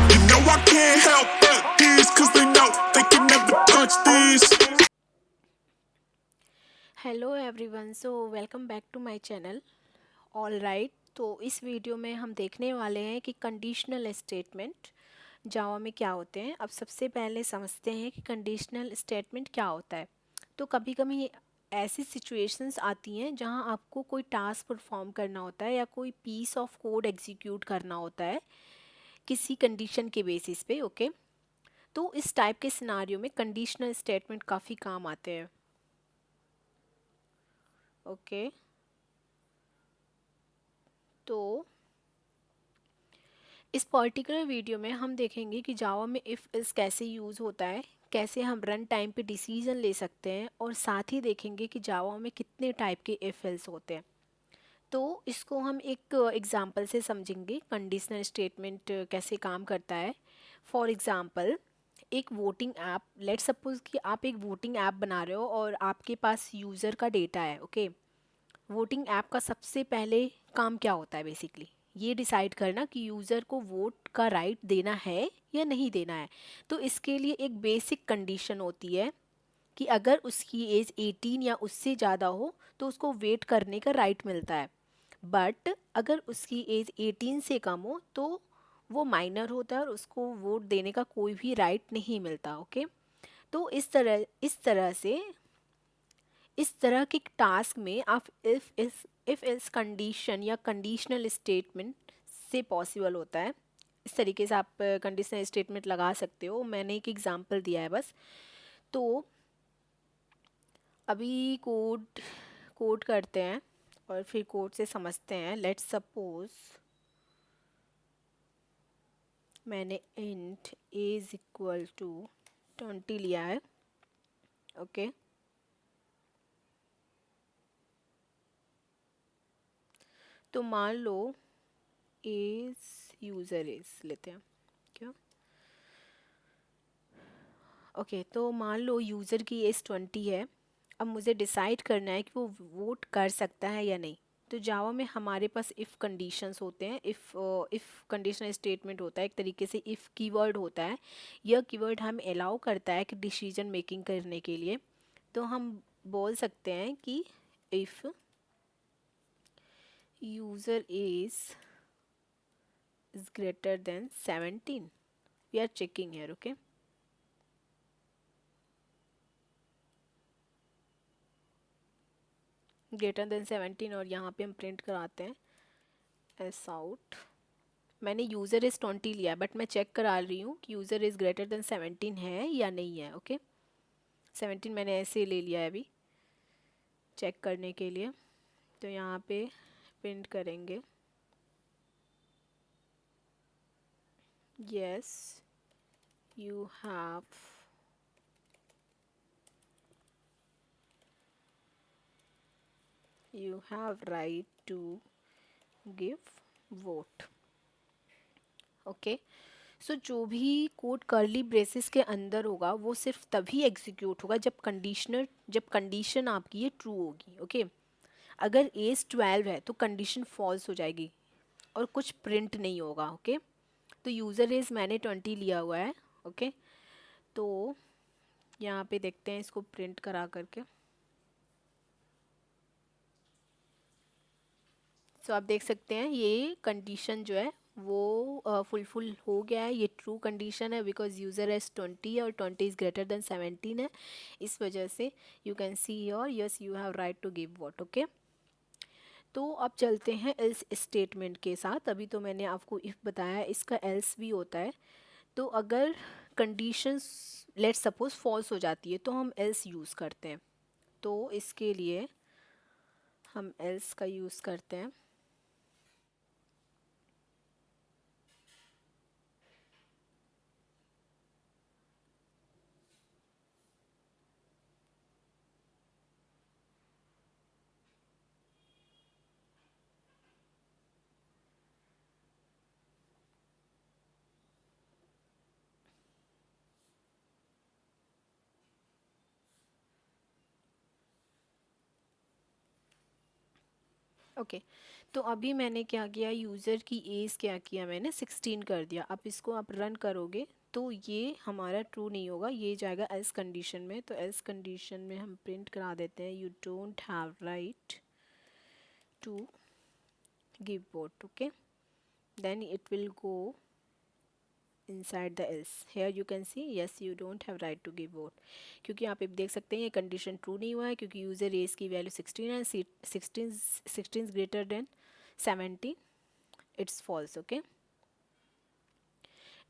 You know I can't help but these, cause they know they can never touch these. Hello everyone, so welcome back to my channel. All right, तो इस video में हम देखने वाले हैं कि conditional statement जावा में क्या होते हैं। अब सबसे पहले समझते हैं कि कंडीशनल स्टेटमेंट क्या होता है। तो कभी कभी ऐसी सिचुएशंस आती हैं जहां आपको कोई टास्क परफॉर्म करना होता है या कोई पीस ऑफ कोड एग्जीक्यूट करना होता है किसी कंडीशन के बेसिस पे। ओके, तो इस टाइप के सिनारियो में कंडीशनल स्टेटमेंट काफ़ी काम आते हैं। ओके, तो इस पर्टिकुलर वीडियो में हम देखेंगे कि जावा में इफ़ इस कैसे यूज़ होता है, कैसे हम रन टाइम पे डिसीजन ले सकते हैं, और साथ ही देखेंगे कि जावा में कितने टाइप के इफ़ एल्स होते हैं। तो इसको हम एक एग्जांपल से समझेंगे कंडीशनल स्टेटमेंट कैसे काम करता है। फॉर एग्जांपल, एक वोटिंग ऐप, लेट सपोज कि आप एक वोटिंग ऐप बना रहे हो और आपके पास यूज़र का डेटा है। ओके, वोटिंग ऐप का सबसे पहले काम क्या होता है? बेसिकली ये डिसाइड करना कि यूज़र को वोट का राइट देना है या नहीं देना है। तो इसके लिए एक बेसिक कंडीशन होती है कि अगर उसकी एज 18 या उससे ज़्यादा हो तो उसको वेट करने का राइट मिलता है। बट अगर उसकी एज 18 से कम हो तो वो माइनर होता है और उसको वोट देने का कोई भी राइट नहीं मिलता। ओके, तो इस तरह से इस तरह के टास्क में आप इफ इस कंडीशन या कंडीशनल स्टेटमेंट से पॉसिबल होता है। इस तरीके से आप कंडीशनल स्टेटमेंट लगा सकते हो। मैंने एक एग्जांपल दिया है बस। तो अभी कोड कोड करते हैं और फिर कोड से समझते हैं। लेट्स सपोज मैंने int a is equal to 20 लिया है। ओके, तो मान लो एज यूज़र एज लेते हैं क्या। ओके, तो मान लो यूज़र की एज 20 है। अब मुझे डिसाइड करना है कि वो वोट कर सकता है या नहीं। तो जावा में हमारे पास इफ़ कंडीशंस होते हैं। इफ़ कंडीशनल स्टेटमेंट होता है, एक तरीके से इफ़ कीवर्ड होता है। यह कीवर्ड हम अलाउ करता है कि डिसीजन मेकिंग करने के लिए। तो हम बोल सकते हैं कि if user is greater than 17, we are checking here. Okay, greater than 17, और यहाँ पे हम प्रिंट कराते हैं एस आउट। मैंने यूज़र इज़ 20 लिया, बट मैं चेक करा रही हूँ कि यूज़र इज़ ग्रेटर देन 17 है या नहीं है। ओके, 17 मैंने ऐसे ले लिया है अभी चेक करने के लिए। तो यहाँ पे प्रिंट करेंगे yes you have right to give vote. Okay, so जो भी कोड कर्ली ब्रेसेस के अंदर होगा वो सिर्फ तभी एग्जीक्यूट होगा जब कंडीशन आपकी ये ट्रू होगी। ओके, अगर एज 12 है तो कंडीशन फॉल्स हो जाएगी और कुछ प्रिंट नहीं होगा। ओके, तो यूज़र एज मैंने 20 लिया हुआ है। ओके, तो यहाँ पे देखते हैं इसको प्रिंट करा करके। सो आप देख सकते हैं ये कंडीशन जो है वो फुलफिल हो गया है। ये ट्रू कंडीशन है बिकॉज यूज़र एज 20 है और 20 इज़ ग्रेटर देन 17 है। इस वजह से you can see your yes you have right to give vote. Okay, तो अब चलते हैं एल्स स्टेटमेंट के साथ। अभी तो मैंने आपको इफ़ बताया, इसका एल्स भी होता है। तो अगर कंडीशंस लेट सपोज फॉल्स हो जाती है तो हम एल्स यूज़ करते हैं। तो इसके लिए हम एल्स का यूज़ करते हैं। ओके तो अभी मैंने क्या किया, यूज़र की एज क्या किया, मैंने 16 कर दिया। अब इसको आप रन करोगे तो ये हमारा ट्रू नहीं होगा, ये जाएगा एल्स कंडीशन में। तो एल्स कंडीशन में हम प्रिंट करा देते हैं you don't have right to give vote. Okay then it will go inside the else. Here you can see yes you don't have right to give vote, क्योंकि आप देख सकते हैं ये कंडीशन ट्रू नहीं हुआ है क्योंकि यूज़र एज की वैल्यू 16 है, 16 greater than 70, it's false. Okay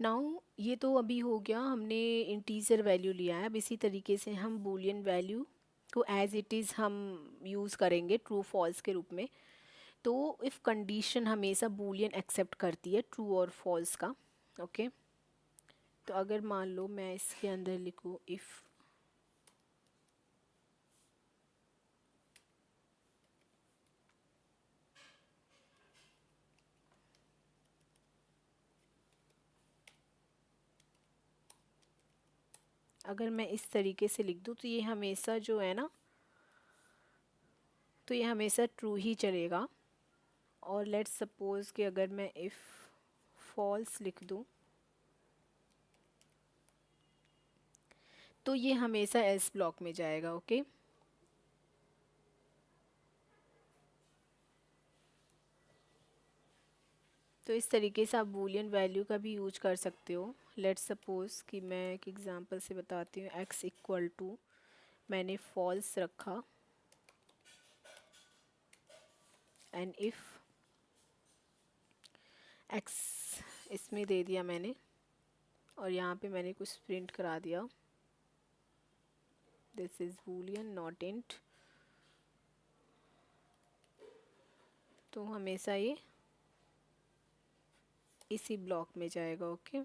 now ये तो अभी हो गया, हमने इंटीजर वैल्यू लिया है। अब इसी तरीके से हम बूलियन वैल्यू को एज इट इज़ हम यूज़ करेंगे ट्रू फॉल्स के रूप में। तो इफ़ कंडीशन हमेशा बूलियन एक्सेप्ट करती है ट्रू और फॉल्स का। ओके तो अगर मान लो मैं इसके अंदर लिखूँ इफ़ अगर मैं इस तरीके से लिख दूँ तो ये हमेशा जो है ना, तो ये हमेशा ट्रू ही चलेगा। और लेट्स सपोज़ कि अगर मैं इफ़ फॉल्स लिख दूँ तो ये हमेशा एल्स ब्लॉक में जाएगा। ओके तो इस तरीके से आप बूलियन वैल्यू का भी यूज कर सकते हो। लेट्स सपोज़ कि मैं एक एग्जांपल से बताती हूँ, x इक्वल टू मैंने फॉल्स रखा एंड इफ़ x इसमें दे दिया मैंने और यहाँ पे मैंने कुछ प्रिंट करा दिया, this is Boolean not int, तो हमेशा ये इसी ब्लॉक में जाएगा। ओके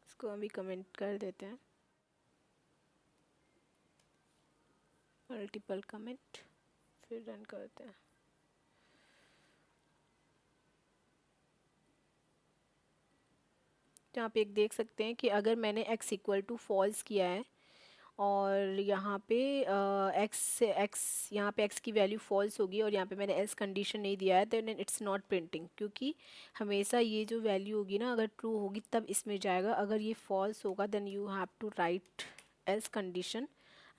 इसको अभी कमेंट कर देते हैं, मल्टीपल कमेंट, फिर रन करते हैं। तो आप एक देख सकते हैं कि अगर मैंने x इक्वल टू फॉल्स किया है और यहाँ पे यहाँ पे x की वैल्यू फॉल्स होगी और यहाँ पे मैंने एल्स कंडीशन नहीं दिया है, देन इट्स नॉट प्रिंटिंग, क्योंकि हमेशा ये जो वैल्यू होगी ना अगर ट्रू होगी तब इसमें जाएगा, अगर ये फॉल्स होगा then you have to write else condition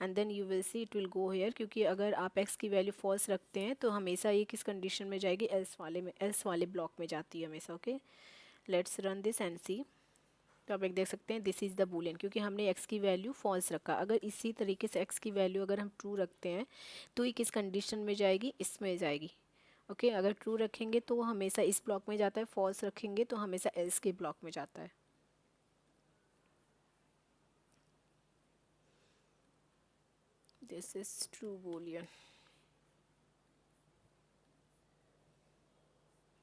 and then you will see it will go here, क्योंकि अगर आप x की वैल्यू फॉल्स रखते हैं तो हमेशा ये किस कंडीशन में जाएगी, एल्स वाले ब्लॉक में जाती है हमेशा। Okay let's run this and see. तो आप एक देख सकते हैं दिस इज़ द बूलियन, क्योंकि हमने x की वैल्यू फॉल्स रखा। अगर इसी तरीके से x की वैल्यू अगर हम ट्रू रखते हैं तो ये किस कंडीशन में जाएगी, इसमें जाएगी। ओके अगर ट्रू रखेंगे तो वो हमेशा इस ब्लॉक में जाता है, फॉल्स रखेंगे तो हमेशा एल्स के ब्लॉक में जाता है। This is true boolean.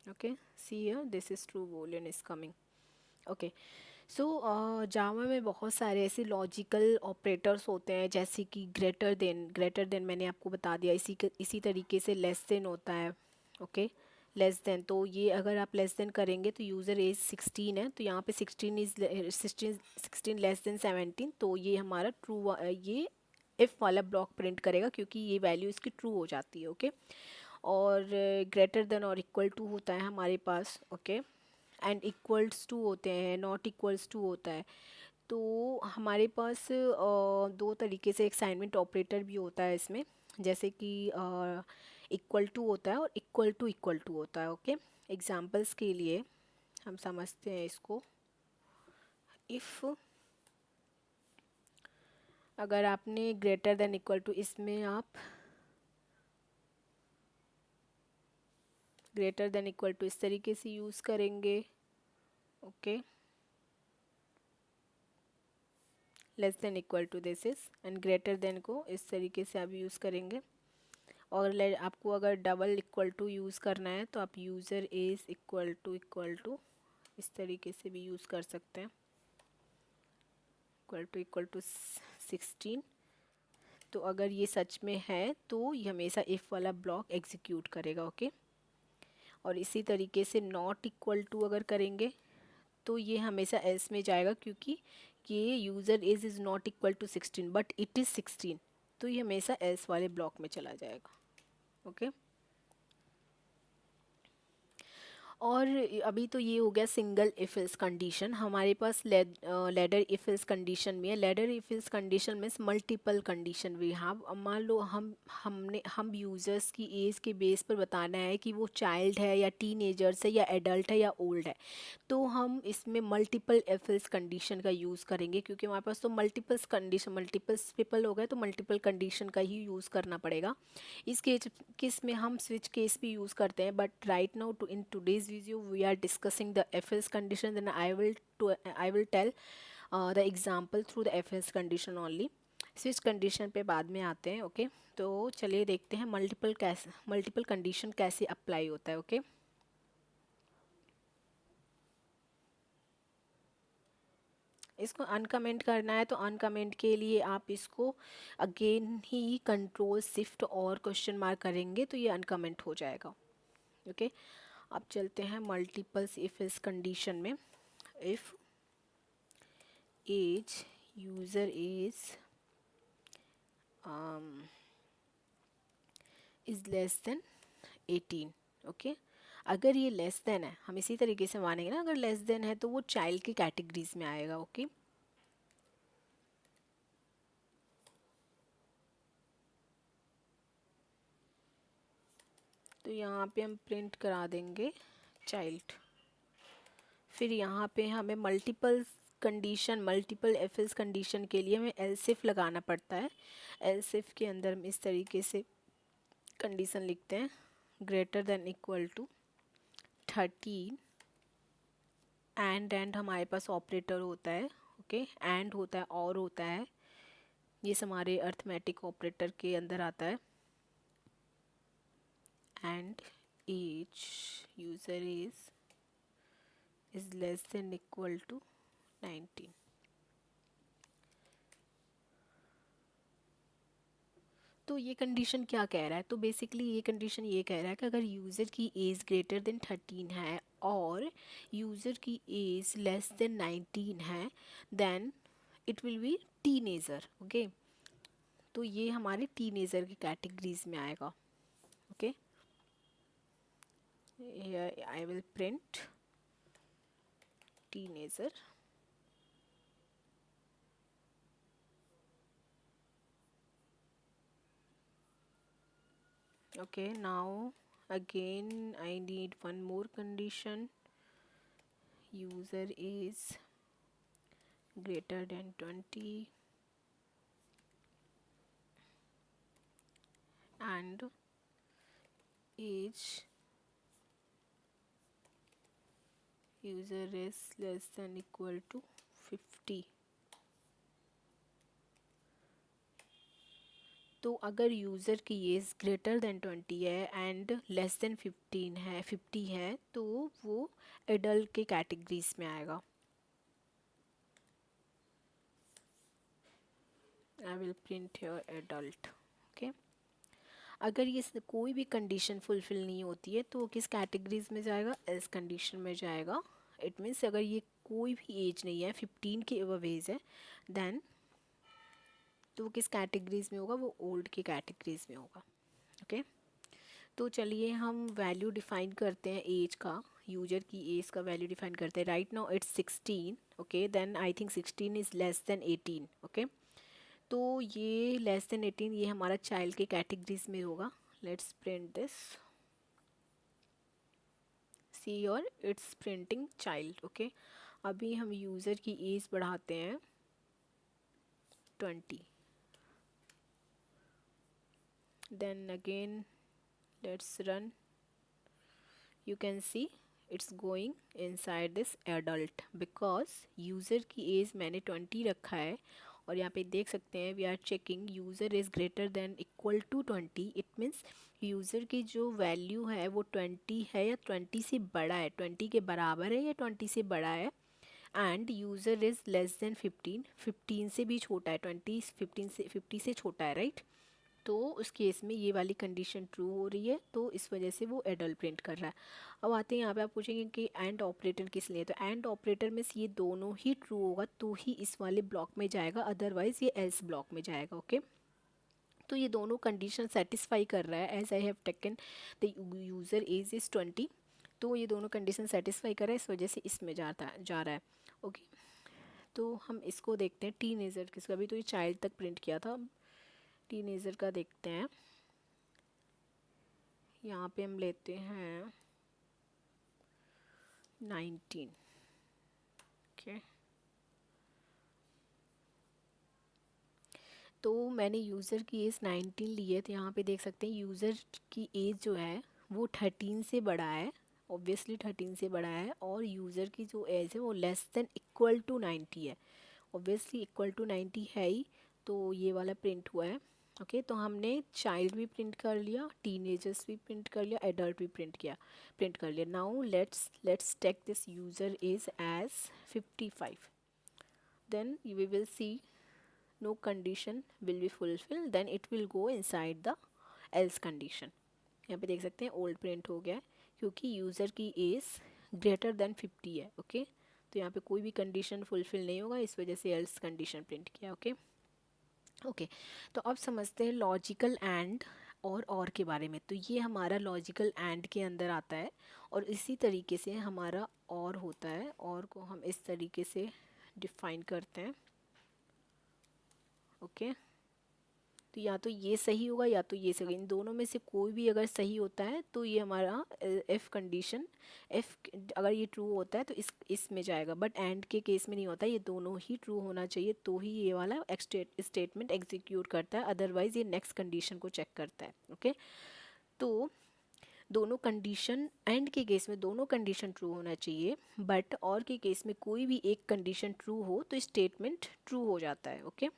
Okay see here this is true boolean is coming. Okay so Java में बहुत सारे ऐसे लॉजिकल ऑपरेटर्स होते हैं, जैसे कि ग्रेटर देन मैंने आपको बता दिया, इसी तरीके से लेस देन होता है। ओके लेस देन, तो ये अगर आप लेस देन करेंगे तो यूज़र एज 16 है, तो यहाँ पे 16 लेस देन 17, तो ये हमारा ट्रू, ये इफ़ वाला ब्लॉक प्रिंट करेगा क्योंकि ये वैल्यू इसकी ट्रू हो जाती है। ओके और ग्रेटर देन और इक्वल टू होता है हमारे पास। ओके एंड इक्वल्स टू होते हैं, नॉट इक्वल्स टू होता है। तो हमारे पास दो तरीके से एक असाइनमेंट ऑपरेटर भी होता है इसमें, जैसे कि इक्वल टू होता है और इक्वल टू होता है। ओके एग्जांपल्स के लिए हम समझते हैं इसको। इफ़ अगर आपने ग्रेटर देन इक्वल टू, इसमें आप ग्रेटर देन इक्वल टू इस तरीके से यूज़ करेंगे। Okay less than equal to this is, and greater than को इस तरीके से आप यूज़ करेंगे। और आपको अगर डबल इक्वल टू यूज़ करना है तो आप यूज़र इज़ इक्वल टू इस तरीके से भी यूज़ कर सकते हैं, इक्वल टू 16। तो अगर ये सच में है तो ये हमेशा इफ़ वाला ब्लॉक एग्जीक्यूट करेगा, ओके। और इसी तरीके से नॉट इक्वल टू अगर करेंगे तो ये हमेशा एल्स में जाएगा, क्योंकि ये user is not equal to 16 but it is 16, तो ये हमेशा एल्स वाले ब्लॉक में चला जाएगा, ओके। और अभी तो ये हो गया सिंगल इफ एल्स कंडीशन। हमारे पास लैडर इफ एल्स कंडीशन में है। Ladder if else condition means multiple condition we have. मान लो हम यूज़र्स की एज के बेस पर बताना है कि वो चाइल्ड है या टीनेजर्स है या एडल्ट है या ओल्ड है, तो हम इसमें मल्टीपल इफ एल्स कंडीशन का यूज़ करेंगे, क्योंकि हमारे पास तो मल्टीपल्स कंडीशन, मल्टीपल्स पीपल हो गए तो मल्टीपल कंडीशन का ही यूज़ करना पड़ेगा। इस केस में हम स्विच केस भी यूज़ करते हैं, but right now in today's video we are discussing the if else condition, then I will tell the example through the if else condition only. Switch condition पे बाद में आते हैं, ओके। तो चलिए देखते हैं मल्टीपल कंडीशन कैसे अप्लाई होता है, ओके। इसको अनकमेंट करना है तो अनकमेंट के लिए आप इसको अगेन ही कंट्रोल शिफ्ट और क्वेश्चन मार्क करेंगे तो ये अनकमेंट हो जाएगा, ओके। अब चलते हैं मल्टीपल्स इफ इस कंडीशन में। If age user is less than 18, okay. अगर ये लेस देन है, हम इसी तरीके से मानेंगे ना, अगर लेस देन है तो वो चाइल्ड की कैटेगरीज में आएगा, ओके। तो यहाँ पे हम प्रिंट करा देंगे चाइल्ड। फिर यहाँ पे हमें मल्टीपल एफ एल्स कंडीशन के लिए हमें एल्स इफ लगाना पड़ता है। एल्स इफ के अंदर हम इस तरीके से कंडीशन लिखते हैं, greater than equal to 13 and हमारे पास ऑपरेटर होता है, ओके। एंड होता है, और होता है, ये हमारे अर्थमेटिक ऑपरेटर के अंदर आता है। And age user is less than equal to 19। तो ये कंडीशन क्या कह रहा है? तो बेसिकली ये कंडीशन ये कह रहा है कि अगर यूज़र की एज ग्रेटर देन 13 है और यूज़र की एज लेस देन 19 है, then it will be teenager, okay. तो ये हमारे टीनेजर की कैटेगरीज में आएगा, okay. I will print teenager, okay. Now again I need one more condition, user is greater than 20 and age user is less than equal to 50। तो अगर user की as greater than 20 है and less than 50 है तो वो adult के categories में आएगा। आई will print your adult, okay. अगर ये कोई भी कंडीशन फुलफिल नहीं होती है तो वो किस कैटेगरीज में जाएगा? एल्स कंडीशन में जाएगा। इट मीन्स अगर ये कोई भी एज नहीं है, 15 के अबव एज है, देन तो वो किस कैटेगरीज में होगा? वो ओल्ड की कैटेगरीज में होगा, ओके। तो चलिए हम वैल्यू डिफाइन करते हैं एज का, यूजर की एज का वैल्यू डिफाइन करते हैं। Right now it's 16, okay. Then I think 16 is less than 18, okay. तो ये लेस देन 18 ये हमारा चाइल्ड के कैटेगरीज में होगा। लेट्स प्रिंट दिस, सी और इट्स प्रिंटिंग चाइल्ड, ओके। अभी हम यूज़र की एज बढ़ाते हैं 20, then again let's run, you can see it's going inside this adult because user की एज मैंने 20 रखा है और यहाँ पे देख सकते हैं we are checking user is greater than equal to 20। It means user की जो वैल्यू है वो 20 है या 20 से बड़ा है, 20 के बराबर है या 20 से बड़ा है। End user is less then 15, 15 से भी छोटा है, 20 15 से 50 से छोटा है, राइट। तो उस केस में ये वाली कंडीशन ट्रू हो रही है, तो इस वजह से वो एडल्ट प्रिंट कर रहा है। अब आते हैं यहाँ पे, आप पूछेंगे कि एंड ऑपरेटर किस लिए, तो एंड ऑपरेटर में ये दोनों ही ट्रू होगा तो ही इस वाले ब्लॉक में जाएगा, अदरवाइज ये एल्स ब्लॉक में जाएगा। ओके, तो ये दोनों कंडीशन सेटिस्फाई कर रहा है। As I have taken the user age is 20, तो ये दोनों कंडीशन सेटिस्फाई कर रहा है, इस वजह से इसमें जा रहा है। ओके, तो हम इसको देखते हैं टीनेजर किसका, अभी तो ये चाइल्ड तक प्रिंट किया था, टीनेजर का देखते हैं। यहाँ पे हम लेते हैं 19। ओके, तो मैंने यूज़र की एज 19 ली है, तो यहाँ पे देख सकते हैं यूज़र की एज जो है वो 13 से बड़ा है, ऑब्वियसली 13 से बड़ा है, और यूज़र की जो एज है वो लेस देन इक्वल टू 90 है, ऑब्वियसली इक्वल टू 90 है ही, तो ये वाला प्रिंट हुआ है। ओके, तो हमने चाइल्ड भी प्रिंट कर लिया, टीनेजर्स भी प्रिंट कर लिया, एडल्ट भी प्रिंट कर लिया। Now let's take this user is age 55, then we will see no condition will be fulfilled, then it will go inside the else condition। यहाँ पे देख सकते हैं ओल्ड प्रिंट हो गया है क्योंकि यूज़र की एज ग्रेटर देन 50 है। ओके, तो यहाँ पे कोई भी कंडीशन फुलफिल नहीं होगा, इस वजह से एल्स कंडीशन प्रिंट किया। ओके, तो अब समझते हैं लॉजिकल एंड और के बारे में। तो ये हमारा लॉजिकल एंड के अंदर आता है, और इसी तरीके से हमारा और होता है, और को हम इस तरीके से डिफाइन करते हैं। ओके, तो या तो ये सही होगा या तो ये सही, इन दोनों में से कोई भी अगर सही होता है तो ये हमारा एफ कंडीशन, एफ अगर ये ट्रू होता है तो इसमें जाएगा, बट एंड के केस में नहीं होता, ये दोनों ही ट्रू होना चाहिए तो ही ये वाला स्टेटमेंट एग्जीक्यूट करता है, अदरवाइज ये नेक्स्ट कंडीशन को चेक करता है। ओके, तो दोनों कंडीशन, एंड के केस में दोनों कंडीशन ट्रू होना चाहिए, बट और के केस में कोई भी एक कंडीशन ट्रू हो तो स्टेटमेंट ट्रू हो जाता है। ओके,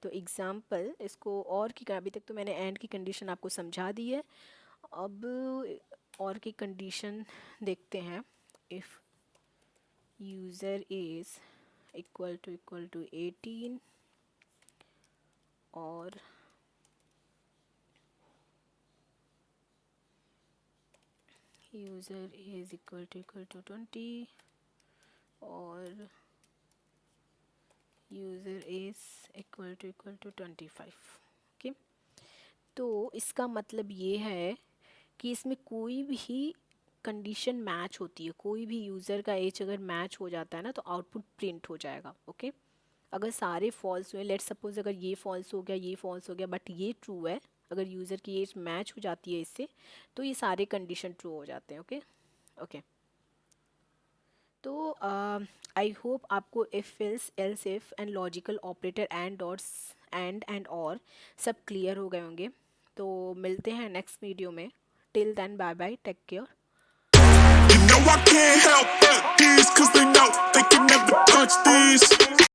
तो एग्ज़ाम्पल इसको और की, अभी तक तो मैंने एंड की कंडीशन आपको समझा दी है, अब और की कंडीशन देखते हैं। If user is equal to 18 और यूज़र इज़ इक्वल टू 20 और user is equal to 25। Okay, तो इसका मतलब ये है कि इसमें कोई भी कंडीशन मैच होती है, कोई भी यूज़र का एज अगर मैच हो जाता है ना तो आउटपुट प्रिंट हो जाएगा। ओके, अगर सारे फॉल्स हुए, लेट्स सपोज अगर ये फॉल्स हो गया, ये फॉल्स हो गया, बट ये ट्रू है, अगर यूज़र की एज मैच हो जाती है इससे, तो ये सारे कंडीशन ट्रू हो जाते हैं। ओके, तो आई होप आपको if else else if and logical operator and and और सब क्लियर हो गए होंगे। तो मिलते हैं नेक्स्ट वीडियो में, till then bye bye, take care. You know I can't help these, cause they know they can never touch these.